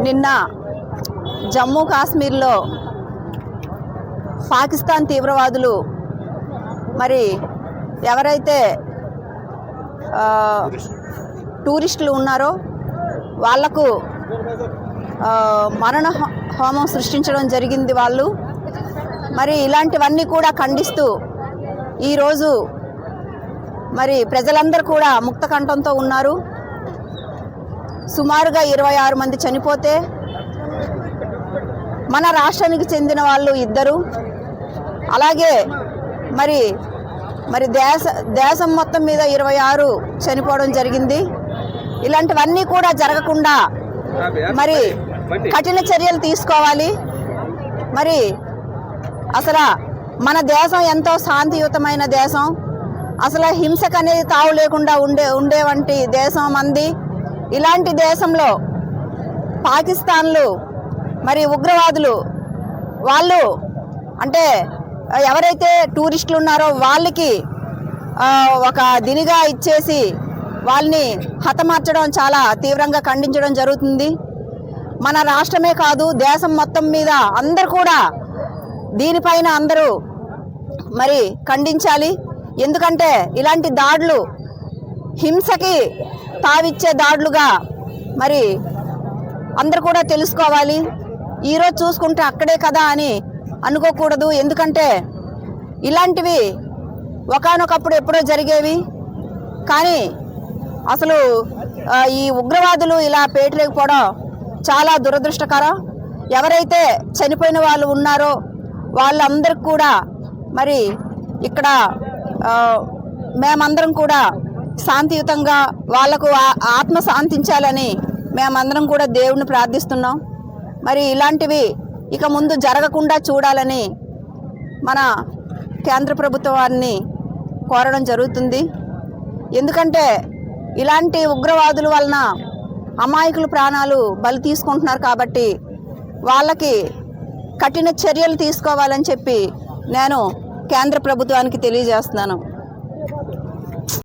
నిన్న జమ్మూ కాశ్మీర్లో పాకిస్తాన్ తీవ్రవాదులు మరి ఎవరైతే టూరిస్టులు ఉన్నారో వాళ్లకు మరణ హోమం సృష్టించడం జరిగింది. వాళ్ళు మరి ఇలాంటివన్నీ కూడా ఖండిస్తూ ఈరోజు మరి ప్రజలందరూ కూడా ముక్త కంఠంతో ఉన్నారు. సుమారుగా 26 మంది చనిపోతే మన రాష్ట్రానికి చెందిన వాళ్ళు 2, అలాగే మరి దేశం మొత్తం మీద 26 చనిపోవడం జరిగింది. ఇలాంటివన్నీ కూడా జరగకుండా మరి కఠిన చర్యలు తీసుకోవాలి. మరి అసలు మన దేశం ఎంతో శాంతియుతమైన దేశం, అసలు హింసకు అనేది తావు లేకుండా ఉండే వంటి దేశం మంది. ఇలాంటి దేశంలో పాకిస్తాన్లు మరి ఉగ్రవాదులు వాళ్ళు అంటే ఎవరైతే టూరిస్టులు ఉన్నారో వాళ్ళకి ఒక దినిగా ఇచ్చేసి వాళ్ళని హతమార్చడం చాలా తీవ్రంగా ఖండించడం జరుగుతుంది. మన రాష్ట్రమే కాదు దేశం మొత్తం మీద అందరూ కూడా దీనిపైన అందరూ మరి ఖండించాలి. ఎందుకంటే ఇలాంటి దాడులు హింసకి తావిచ్చే దాడులుగా మరి అందరూ కూడా తెలుసుకోవాలి. ఈరోజు చూసుకుంటే అక్కడే కదా అని అనుకోకూడదు. ఎందుకంటే ఇలాంటివి ఒకానొకప్పుడు ఎప్పుడో జరిగేవి, కానీ అసలు ఈ ఉగ్రవాదులు ఇలా పేటలేకపోవడం చాలా దురదృష్టకరం. ఎవరైతే చనిపోయిన వాళ్ళు ఉన్నారో వాళ్ళందరికీ కూడా మరి ఇక్కడ మేమందరం కూడా శాంతియుతంగా వాళ్లకు ఆత్మ శాంతించాలని మేమందరం కూడా దేవుణ్ణి ప్రార్థిస్తున్నాం. మరి ఇలాంటివి ఇక ముందు జరగకుండా చూడాలని మన కేంద్ర ప్రభుత్వాన్ని కోరడం జరుగుతుంది. ఎందుకంటే ఇలాంటి ఉగ్రవాదుల వలన అమాయకుల ప్రాణాలు బలి తీసుకుంటున్నారు కాబట్టి వాళ్ళకి కఠిన చర్యలు తీసుకోవాలని చెప్పి నేను కేంద్ర ప్రభుత్వానికి తెలియజేస్తున్నాను.